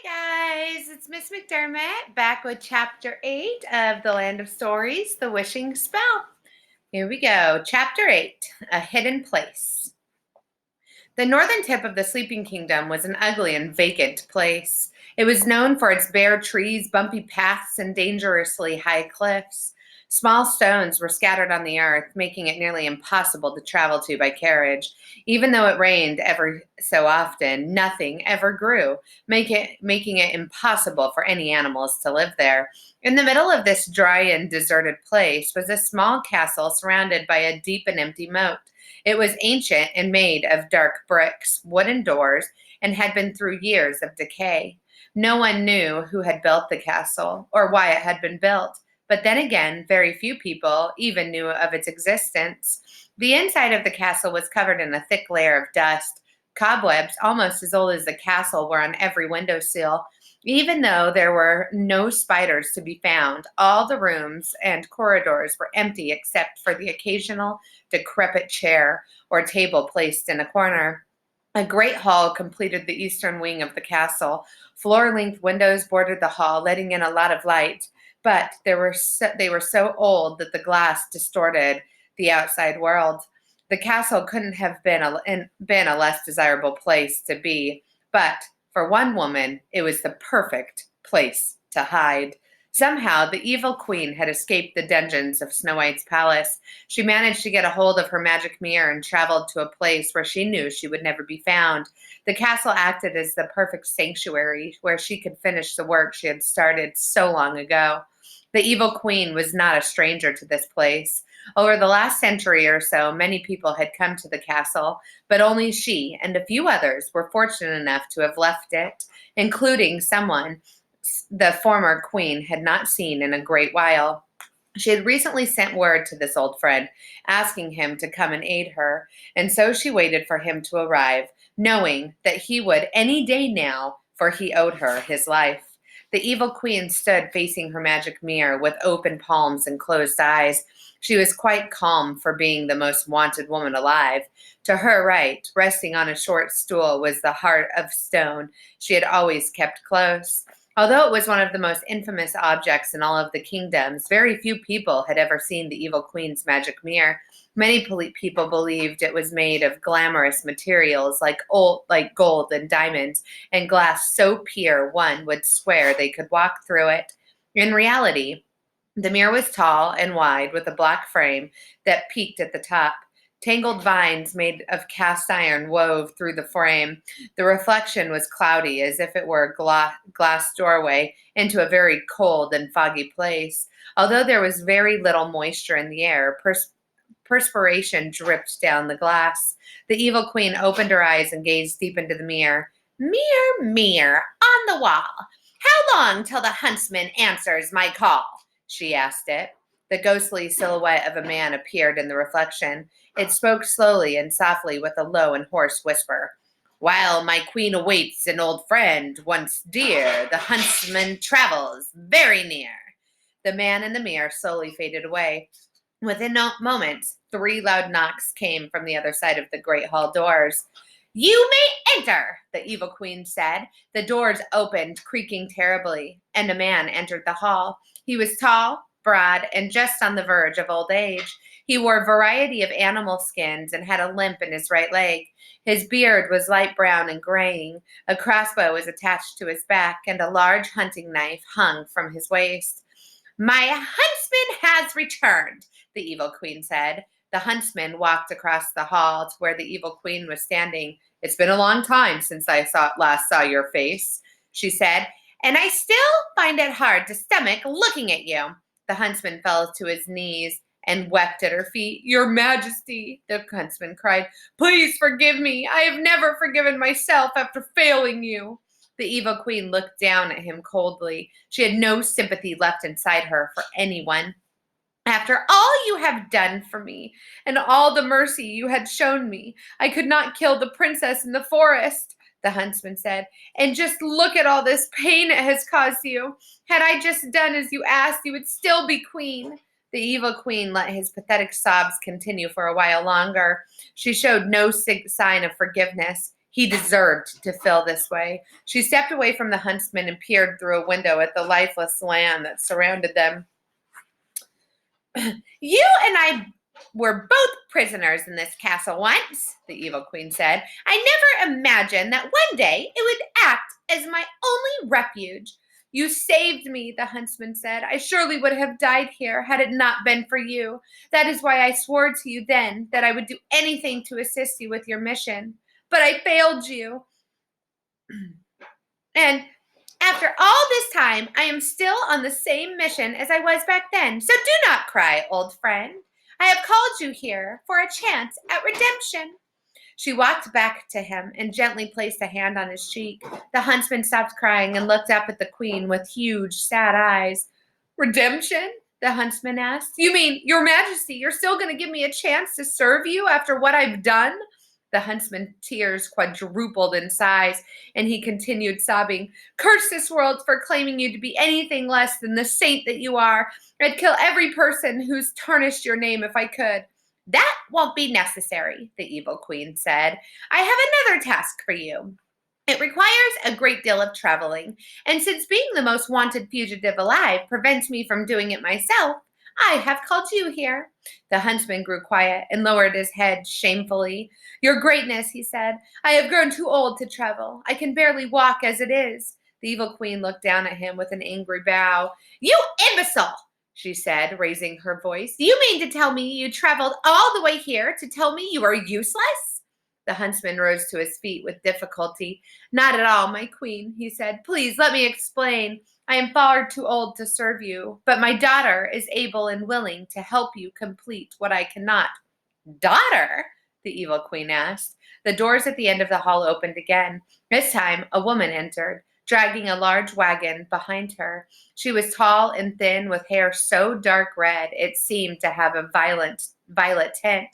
Hi guys, it's Miss McDermott back with chapter 8 of The Land of Stories, The Wishing Spell. Here we go. Chapter 8, A Hidden Place. The northern tip of the Sleeping Kingdom was an ugly and vacant place. It was known for its bare trees, bumpy paths, and dangerously high cliffs. Small stones were scattered on the earth, making it nearly impossible to travel to by carriage. Even though it rained every so often, nothing ever grew, making it impossible for any animals to live there. In the middle of this dry and deserted place was a small castle surrounded by a deep and empty moat. It was ancient and made of dark bricks, wooden doors, and had been through years of decay. No one knew who had built the castle or why it had been built. But then again, very few people even knew of its existence. The inside of the castle was covered in a thick layer of dust. Cobwebs, almost as old as the castle, were on every windowsill. Even though there were no spiders to be found, all the rooms and corridors were empty except for the occasional decrepit chair or table placed in a corner. A great hall completed the eastern wing of the castle. Floor-length windows bordered the hall, letting in a lot of light, but they were so old that the glass distorted the outside world. The castle couldn't have been a less desirable place to be, but for one woman, it was the perfect place to hide. Somehow, the evil queen had escaped the dungeons of Snow White's palace. She managed to get a hold of her magic mirror and traveled to a place where she knew she would never be found. The castle acted as the perfect sanctuary where she could finish the work she had started so long ago. The evil queen was not a stranger to this place. Over the last century or so, many people had come to the castle, but only she and a few others were fortunate enough to have left it, including someone the former queen had not seen in a great while. She had recently sent word to this old friend, asking him to come and aid her, and so she waited for him to arrive, knowing that he would any day now, for he owed her his life. The evil queen stood facing her magic mirror with open palms and closed eyes. She was quite calm for being the most wanted woman alive. To her right, resting on a short stool, was the heart of stone she had always kept close. Although it was one of the most infamous objects in all of the kingdoms, very few people had ever seen the evil queen's magic mirror. Many people believed it was made of glamorous materials like gold and diamonds, and glass so pure one would swear they could walk through it. In reality, the mirror was tall and wide with a black frame that peaked at the top. Tangled vines made of cast iron wove through the frame. The reflection was cloudy, as if it were a glass doorway into a very cold and foggy place. Although there was very little moisture in the air, perspiration dripped down the glass. The evil queen opened her eyes and gazed deep into the mirror. Mirror, mirror, on the wall, how long till the huntsman answers my call? She asked it. The ghostly silhouette of a man appeared in the reflection. It spoke slowly and softly with a low and hoarse whisper. While my queen awaits an old friend, once dear, the huntsman travels very near. The man in the mirror slowly faded away. Within moments, 3 loud knocks came from the other side of the great hall doors. You may enter, the evil queen said. The doors opened, creaking terribly, and a man entered the hall. He was tall, broad, and just on the verge of old age. He wore a variety of animal skins and had a limp in his right leg. His beard was light brown and graying. A crossbow was attached to his back, and a large hunting knife hung from his waist. My huntsman has returned, the evil queen said. The huntsman walked across the hall to where the evil queen was standing. It's been a long time since I last saw your face, she said, and I still find it hard to stomach looking at you. The huntsman fell to his knees and wept at her feet. Your Majesty, the huntsman cried, please forgive me. I have never forgiven myself after failing you. The evil queen looked down at him coldly. She had no sympathy left inside her for anyone. After all you have done for me, and all the mercy you had shown me, I could not kill the princess in the forest, the huntsman said. And just look at all this pain it has caused you. Had I just done as you asked, you would still be queen. The evil queen let his pathetic sobs continue for a while longer. She showed no sign of forgiveness. He deserved to feel this way. She stepped away from the huntsman and peered through a window at the lifeless land that surrounded them. You and I were both prisoners in this castle once, the evil queen said. I never imagined that one day it would act as my only refuge. You saved me, the huntsman said. I surely would have died here had it not been for you. That is why I swore to you then that I would do anything to assist you with your mission. But I failed you. And after all this time, I am still on the same mission as I was back then. So do not cry, old friend. I have called you here for a chance at redemption. She walked back to him and gently placed a hand on his cheek. The huntsman stopped crying and looked up at the queen with huge, sad eyes. Redemption? The huntsman asked. You mean, Your Majesty, you're still going to give me a chance to serve you after what I've done? The huntsman's tears quadrupled in size, and he continued sobbing. Curse this world for claiming you to be anything less than the saint that you are. I'd kill every person who's tarnished your name if I could. That won't be necessary, the evil queen said. I have another task for you. It requires a great deal of traveling, and since being the most wanted fugitive alive prevents me from doing it myself, I have called you here. The huntsman grew quiet and lowered his head shamefully. Your greatness, he said, I have grown too old to travel. I can barely walk as it is. The evil queen looked down at him with an angry bow. You imbecile, she said, raising her voice. Do you mean to tell me you traveled all the way here to tell me you are useless? The huntsman rose to his feet with difficulty. Not at all, my queen, he said. Please let me explain. I am far too old to serve you, but my daughter is able and willing to help you complete what I cannot. Daughter? The evil queen asked. The doors at the end of the hall opened again. This time, a woman entered, dragging a large wagon behind her. She was tall and thin, with hair so dark red it seemed to have a violet tint.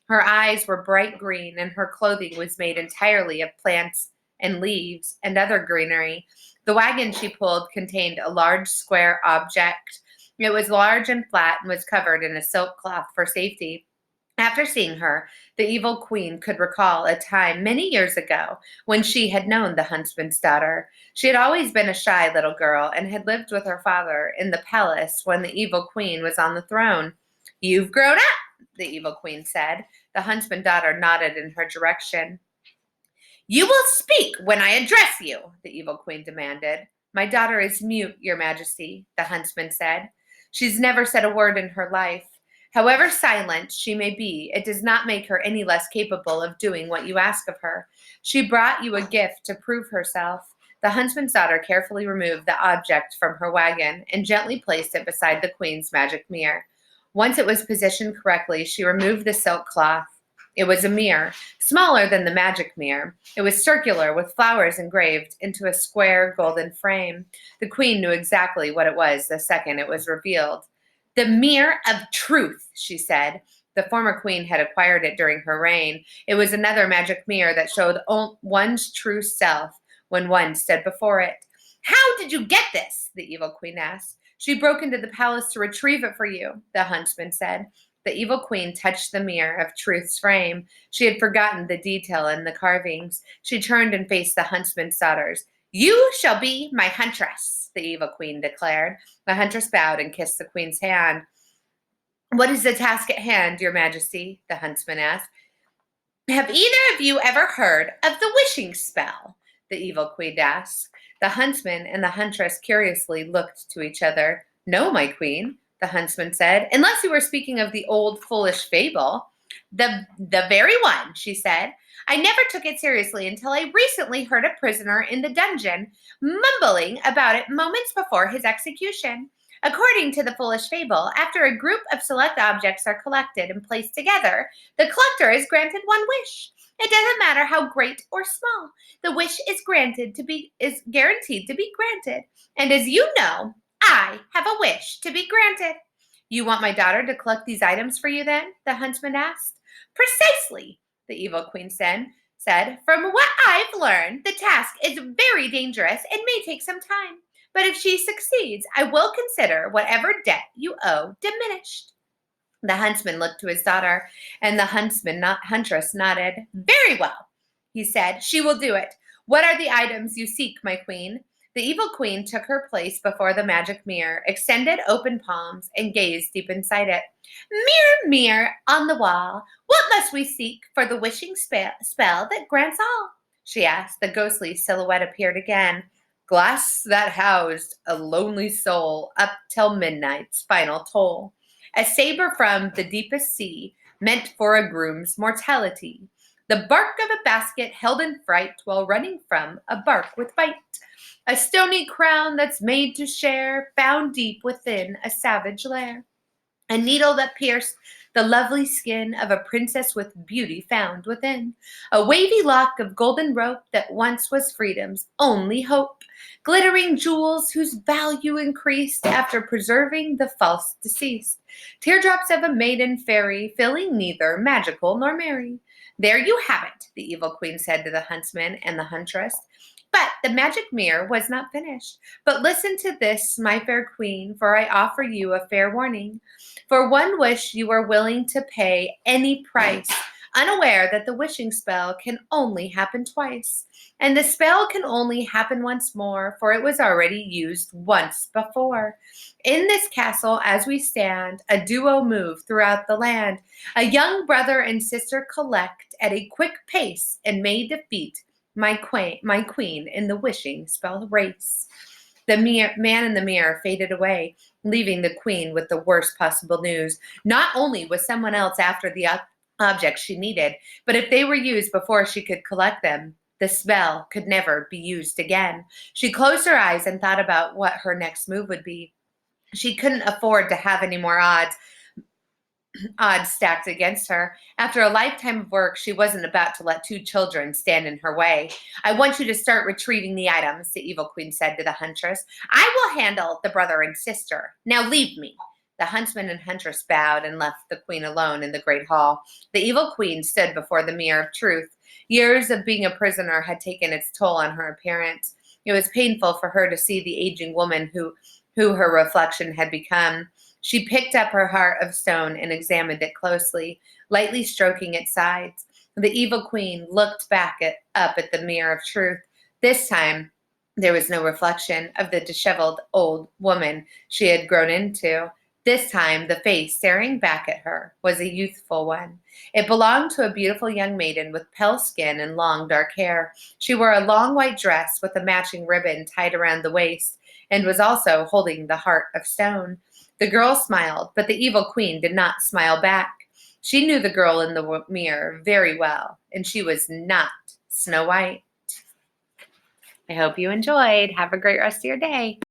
Her eyes were bright green, and her clothing was made entirely of plants and leaves and other greenery. The wagon she pulled contained a large square object. It was large and flat and was covered in a silk cloth for safety. After seeing her, the evil queen could recall a time many years ago when she had known the huntsman's daughter. She had always been a shy little girl and had lived with her father in the palace when the evil queen was on the throne. You've grown up, the evil queen said. The huntsman's daughter nodded in her direction. You will speak when I address you, the evil queen demanded. My daughter is mute, your majesty, the huntsman said. She's never said a word in her life. However silent she may be, it does not make her any less capable of doing what you ask of her. She brought you a gift to prove herself. The huntsman's daughter carefully removed the object from her wagon and gently placed it beside the queen's magic mirror. Once it was positioned correctly, she removed the silk cloth. It was a mirror, smaller than the magic mirror. It was circular, with flowers engraved into a square golden frame. The queen knew exactly what it was the second it was revealed. The mirror of truth, she said. The former queen had acquired it during her reign. It was another magic mirror that showed one's true self when one stood before it. How did you get this? The evil queen asked. She broke into the palace to retrieve it for you, the huntsman said. The evil queen touched the mirror of truth's frame. She had forgotten the detail in the carvings. She turned and faced the huntsman's daughters. You shall be my huntress, the evil queen declared. The huntress bowed and kissed the queen's hand. What is the task at hand, your majesty? The huntsman asked. Have either of you ever heard of the wishing spell? The evil queen asked. The huntsman and the huntress curiously looked to each other. No, my queen, the huntsman said, unless you were speaking of the old foolish fable. The very one, she said. I never took it seriously until I recently heard a prisoner in the dungeon mumbling about it moments before his execution. According to the foolish fable, after a group of select objects are collected and placed together, the collector is granted one wish. It doesn't matter how great or small. The wish is guaranteed to be granted. And as you know, I have a wish to be granted. You want my daughter to collect these items for you then? The huntsman asked. Precisely, the evil queen said. From what I've learned, the task is very dangerous and may take some time. But if she succeeds, I will consider whatever debt you owe diminished. The huntsman looked to his daughter, and the huntress nodded. Very well. he said. "She will do it. What are the items you seek, my queen?" The evil queen took her place before the magic mirror, extended open palms, and gazed deep inside it. "Mirror, mirror on the wall, what must we seek for the wishing spell that grants all?" she asked. The ghostly silhouette appeared again. "Glass that housed a lonely soul up till midnight's final toll. A saber from the deepest sea, meant for a groom's mortality. The bark of a basket held in fright while running from a bark with bite. A stony crown that's made to share, found deep within a savage lair. A needle that pierced the lovely skin of a princess with beauty found within. A wavy lock of golden rope that once was freedom's only hope. Glittering jewels whose value increased after preserving the false deceased. Teardrops of a maiden fairy, filling neither magical nor merry. There you have it, the evil queen said to the huntsman and the huntress. But the magic mirror was not finished. But listen to this, my fair queen, for I offer you a fair warning. For one wish you are willing to pay any price, unaware that the wishing spell can only happen twice. And the spell can only happen once more, for it was already used once before. In this castle, as we stand, a duo move throughout the land. A young brother and sister collect at a quick pace and may defeat my queen in the wishing spell race. The man in the mirror faded away, leaving the queen with the worst possible news. Not only was someone else after the objects she needed, but if they were used before she could collect them, the spell could never be used again. She closed her eyes and thought about what her next move would be. She couldn't afford to have any more odds stacked against her. After a lifetime of work, she wasn't about to let two children stand in her way. "I want you to start retrieving the items," the evil queen said to the huntress. "I will handle the brother and sister. Now leave me." The huntsman and huntress bowed and left the queen alone in the great hall. The evil queen stood before the mirror of truth. Years of being a prisoner had taken its toll on her appearance. It was painful for her to see the aging woman who her reflection had become. She picked up her heart of stone and examined it closely, lightly stroking its sides. The evil queen looked up at the mirror of truth. This time, there was no reflection of the disheveled old woman she had grown into. This time, the face staring back at her was a youthful one. It belonged to a beautiful young maiden with pale skin and long dark hair. She wore a long white dress with a matching ribbon tied around the waist and was also holding the heart of stone. The girl smiled, but the evil queen did not smile back. She knew the girl in the mirror very well, and she was not Snow White. I hope you enjoyed. Have a great rest of your day.